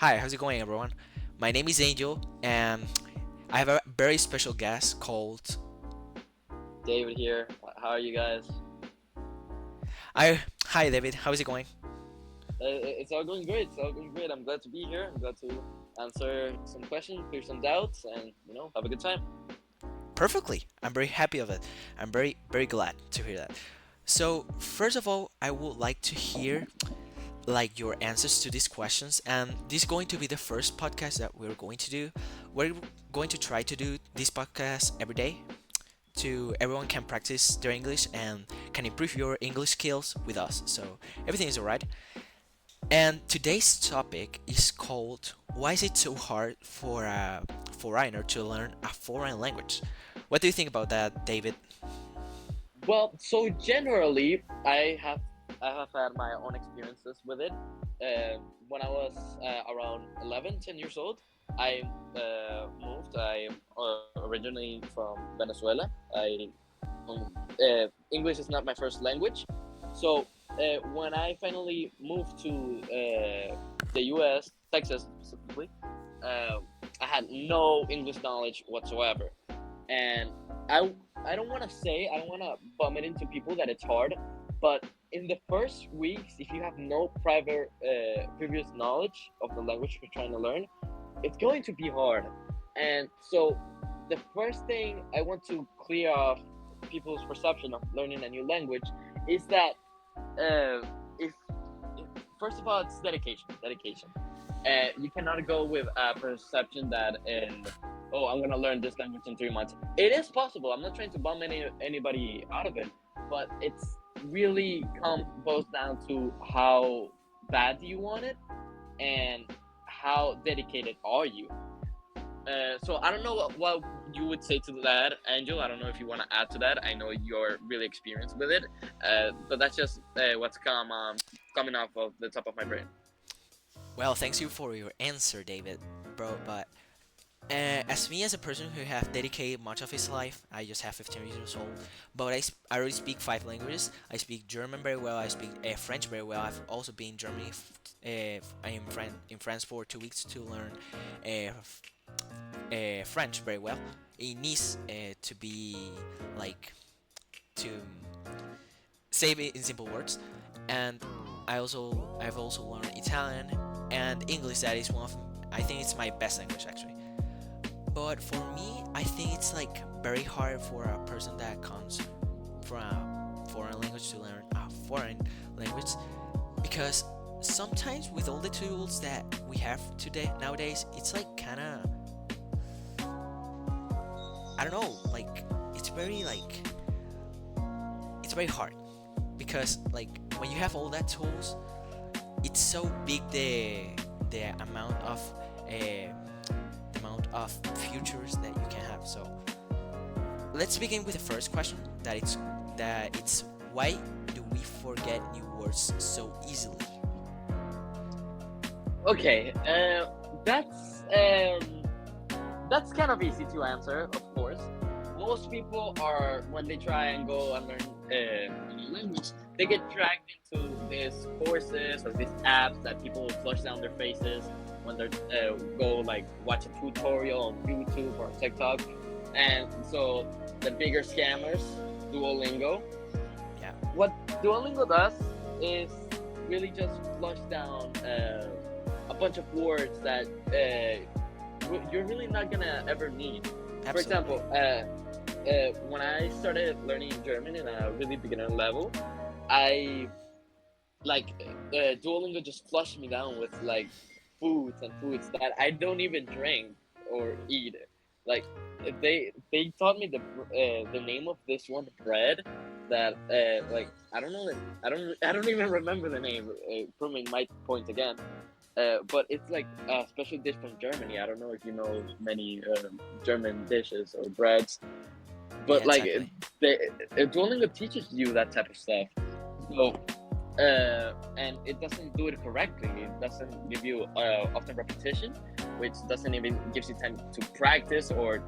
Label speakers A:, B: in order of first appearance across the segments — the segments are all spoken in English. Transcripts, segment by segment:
A: Hi, how's it going, everyone? My name is Angel, and I have a very special guest called.
B: David here. How are you guys?
A: I. Hi, David. How is it going?
B: It's all going great. It's all going great. I'm glad to be here. I'm glad to answer some questions, clear some doubts, and have a good time.
A: Perfectly. I'm very happy of it. I'm very glad to hear that. So, first of all, I would like to hear your answers to these questions, and this is going to be the first podcast that we're going to do. We're going to try to do this podcast every day to everyone can practice their English and can improve your English skills with us. So everything is alright. And today's topic is called Why is it so hard for a foreigner to learn a foreign language? What do you think about that, David?
B: Well, so generally, I have had my own experiences with it. When I was around 11, 10 years old, I moved. I am originally from Venezuela. English is not my first language, so when I finally moved to the U.S., Texas specifically, uh, I had no English knowledge whatsoever, and I I don't want to say, I don't want to bum it into people that it's hard, but in the first weeks, if you have no previous knowledge of the language you're trying to learn, it's going to be hard. And so, the first thing I want to clear off people's perception of learning a new language is that if first of all, it's dedication. Dedication. You cannot go with a perception that oh, I'm gonna learn this language in 3 months. It is possible. I'm not trying to bum anybody out of it, but it's really boils down to how bad do you want it and how dedicated are you. So I don't know what you would say to that, Angel. I don't know if you want to add to that. I know you're really experienced with it, but that's just what's coming off of the top of my brain.
A: Well, thanks you for your answer, David, bro. But as me as a person who have dedicated much of his life, I just have 15 years old, but I already speak five languages. I speak German very well. I speak French very well. I've also been in Germany. In France for 2 weeks to learn French very well. In Nice to be like to say it in simple words, and I've also learned Italian and English. That is one of I think it's my best language actually. But for me, I think it's like very hard for a person that comes from a foreign language to learn a foreign language because sometimes with all the tools that we have today nowadays, it's like kind of I don't know, like it's very hard because like when you have all that tools, it's so big the amount of futures that you can have. So let's begin with the first question that it's why do we forget new words so easily?
B: Okay, that's kind of easy to answer, of course. Most people are when they try and go and learn a new language, they get dragged into these courses or these apps that people flush down their faces when they go like watch a tutorial on YouTube or TikTok, and so the bigger scammers, Duolingo.
A: Yeah,
B: What Duolingo does is really just flush down a bunch of words that you're really not gonna ever need. For
A: absolutely.
B: example, when I started learning German in a really beginner level, I like Duolingo just flushed me down with like foods and foods that I don't even drink or eat. Like they taught me the name of this one bread that like I don't know I don't even remember the name. Proving my point again. But it's like a special dish from Germany. I don't know if you know many German dishes or breads,
A: Yeah,
B: but like
A: exactly.
B: Duolingo teaches you that type of stuff. So and it doesn't do it correctly. It doesn't give you often repetition, which doesn't even gives you time to practice or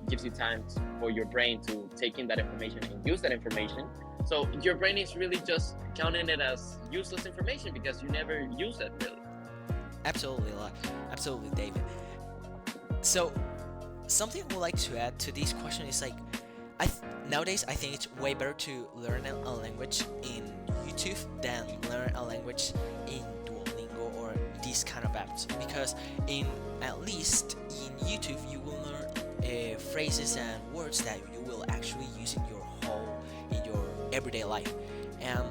B: gives you time for your brain to take in that information and use that information. So your brain is really just counting it as useless information because you never use it really.
A: Absolutely, absolutely, David. So something I would like to add to this question is like, nowadays I think it's way better to learn a language in YouTube than learn a language in Duolingo or these kind of apps, because in at least in YouTube you will learn phrases and words that you will actually use in your everyday life. And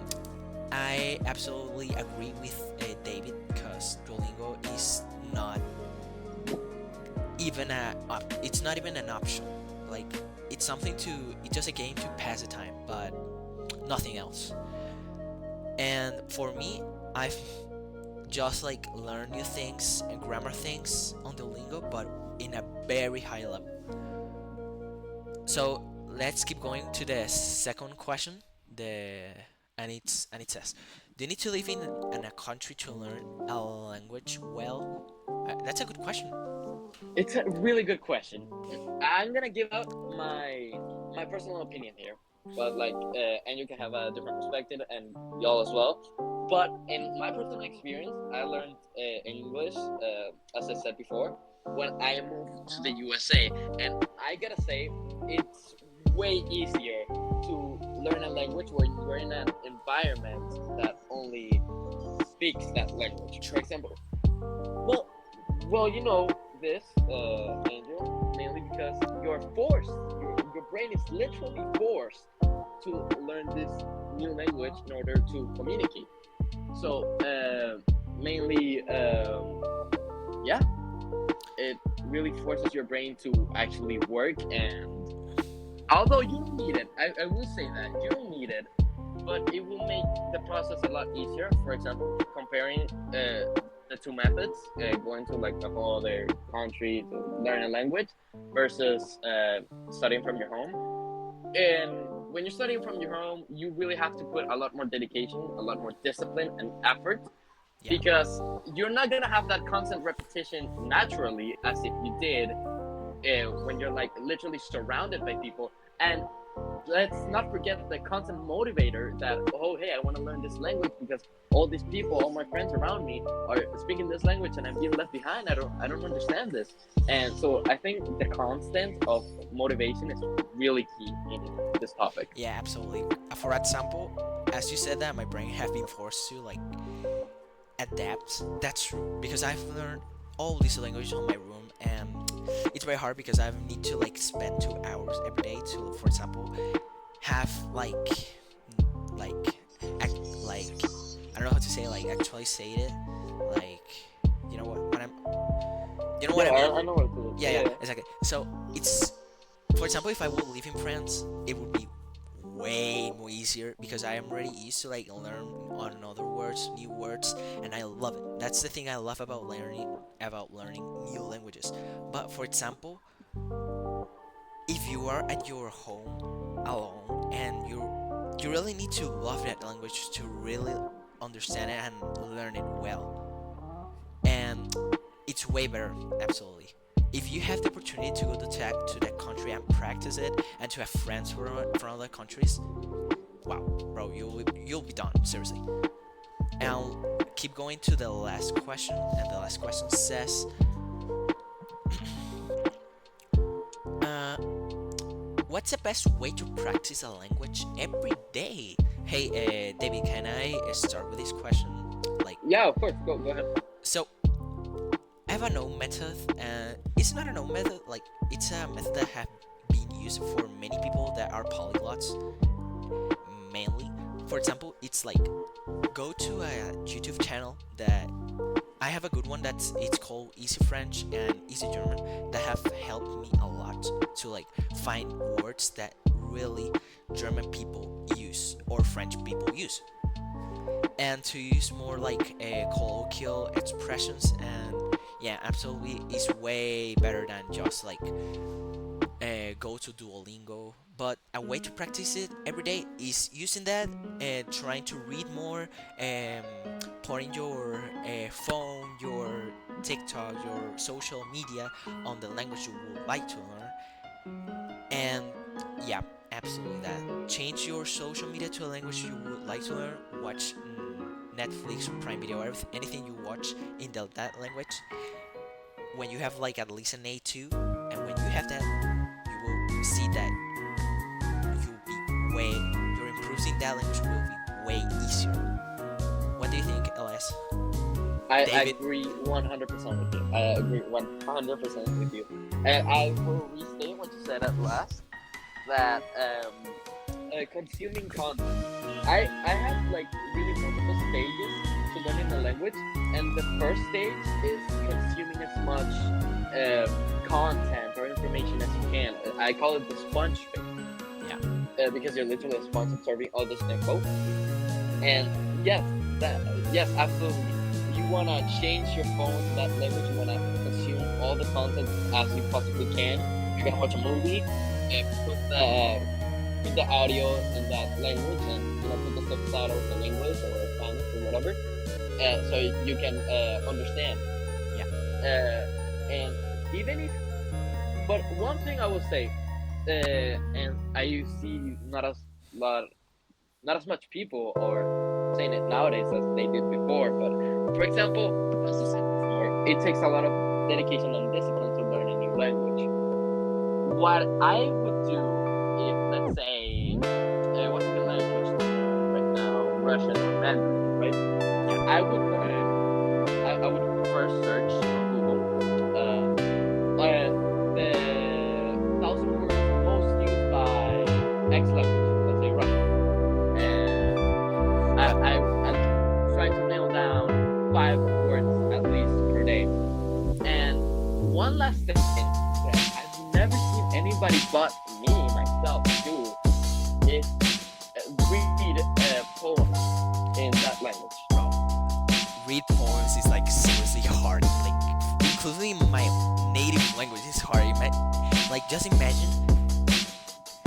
A: I absolutely agree with David, because Duolingo is not even it's not even an option. Like, it's just a game to pass the time, but nothing else. And for me, I've just like learned new things and grammar things on Duolingo, but in a very high level. So let's keep going to the second question. The and it says, do you need to live in a country to learn a language well? That's a good question.
B: It's a really good question. I'm gonna give out my personal opinion here, but and you can have a different perspective, and y'all as well. But in my personal experience, I learned English, as I said before, when I moved to the USA, and I gotta say, it's way easier to learn a language where you're in an environment that only speaks that language. For example, well, you know this, Angel, mainly because you're forced. Your brain is literally forced to learn this new language in order to communicate. So, mainly, yeah, it really forces your brain to actually work. And although you don't need it, I will say that you don't need it, but it will make the process a lot easier. For example, comparing the two methods, going to like a whole other country to learn a language versus studying from your home. And when you're studying from your home, you really have to put a lot more dedication, a lot more discipline and effort,
A: Yeah.
B: because you're not gonna have that constant repetition naturally as if you did when you're like literally surrounded by people. And let's not forget the constant motivator that, oh hey, I want to learn this language because all these people, all my friends around me are speaking this language and I'm being left behind. I don't understand this. And so I think the constant of motivation is really key in this topic.
A: Yeah, absolutely. For example, as you said that my brain have been forced to like adapt. That's true, because I've learned all these languages on my room, and it's very hard because I need to like spend 2 hours every day to, for example, have like like I don't know how to say, like actually say it, like, you know what I'm you know what
B: Yeah,
A: I mean?
B: I know what it is.
A: Yeah,
B: Yeah,
A: yeah,
B: yeah.
A: exactly. So it's, for example, if I would live in France, it would be way more easier because I am already used to like learn on other words, new words, and I love it. That's the thing I love about learning new languages. But for example, if you are at your home alone and you really need to love that language to really understand it and learn it well. And it's way better, absolutely. If you have the opportunity to go to that country and practice it, and to have friends from other countries, wow, bro, you'll be done, seriously. And I'll keep going to the last question, and the last question says, uh, what's the best way to practice a language every day? Hey, David, can I start with this question? Like,
B: Yeah, of course. Go ahead.
A: so I have a known method, and it's not a known method, like, it's a method that have been used for many people that are polyglots, mainly. For example, it's like, go to a YouTube channel that I have a good one it's called Easy French and Easy German, that have helped me a lot to like find words that really German people use or French people use, and to use more like colloquial expressions. And yeah, absolutely, is way better than just like go to Duolingo. But a way to practice it every day is using that and trying to read more, um, putting your phone, your TikTok, your social media on the language you would like to learn. And yeah, absolutely that. Change your social media to a language you would like to learn. Watch Netflix, Prime Video, everything, anything you watch in that language, when you have like at least an A2, and when you have that, you will see that you'll be way, your improving that language will be way easier. What do you think, LS?
B: I
A: David?
B: agree 100% with you. I agree 100% with you. And I will restate what you said at last, that consuming content. I have like really multiple stages to learning the language, and the first stage is consuming as much content or information as you can. I call it the sponge phase.
A: Yeah.
B: Because you're literally a sponge absorbing all this info. And yes, yes, absolutely. You wanna change your phone to that language. You wanna consume all the content as you possibly can. You're gonna watch a movie and put the audio in that language, and put the subtitles in English or Spanish or whatever, so you can understand.
A: Yeah.
B: And even if, but one thing I will say, and I see lot, not as much people are saying it nowadays as they did before. But for example, as I said before, it takes a lot of dedication and discipline to learn a new language. What I would do if, let's say, what's a good language right now, Russian or Mandarin, right? I would I would first search on Google the 1,000 words most used by X language, let's say Russian. And I try to nail down 5 words at least per day. And one last thing that I've never seen anybody but me myself do is read poems in that language.
A: Bro, read poems is like seriously hard. Like, including my native language is hard. Like, just imagine.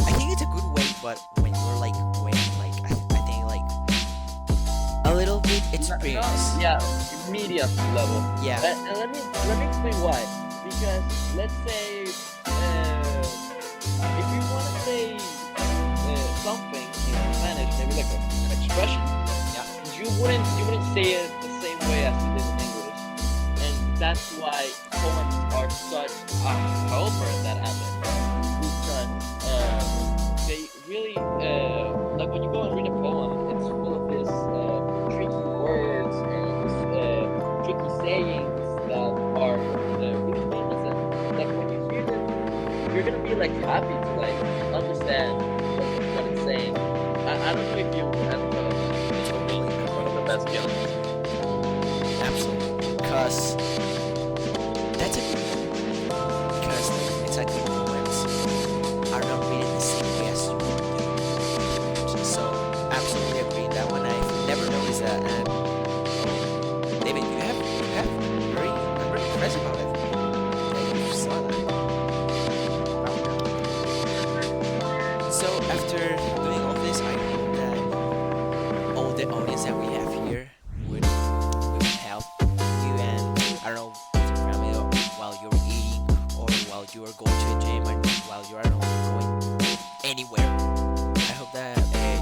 A: I think it's a good way, but when you're like way, like I think like a little bit experience.
B: Yeah, medium level.
A: Yeah.
B: And let me explain why. Because let's say if you want to say something in Spanish, maybe like an expression,
A: Yeah.
B: you wouldn't say it the same way as you did in English, and that's why poems are such a helper in that aspect. Because they really like when you go and read a poem, it's full of this tricky words and tricky sayings that are really famous, and like when you hear them, you're gonna be like happy to like understand what it's saying. I don't know if you have one of the best feelings.
A: Absolutely. Because that's a good one. Because exactly poems are not written the same way as you do. So absolutely agree. That one I've never noticed that. And David, you have very, I'm very impressed about it. That you saw that. So after doing all this, I hope that all the audience that we have here would help you, and I don't know, with your family, or while you're eating, or while you are going to a gym, or while you are at home going anywhere. I hope that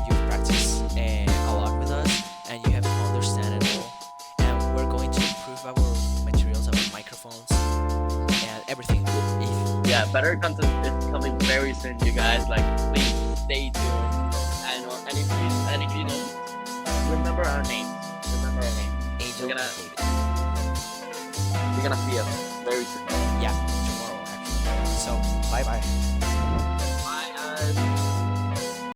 A: you practice a lot with us, and you have understand it all. And we're going to improve our materials, our microphones, and everything.
B: Yeah, better content is coming very soon, you guys. Like, please stay tuned. And if you don't, remember our names. Remember our names.
A: Angel
B: We're gonna-
A: and David.
B: You're gonna see us very soon.
A: Yeah, tomorrow actually. So bye bye.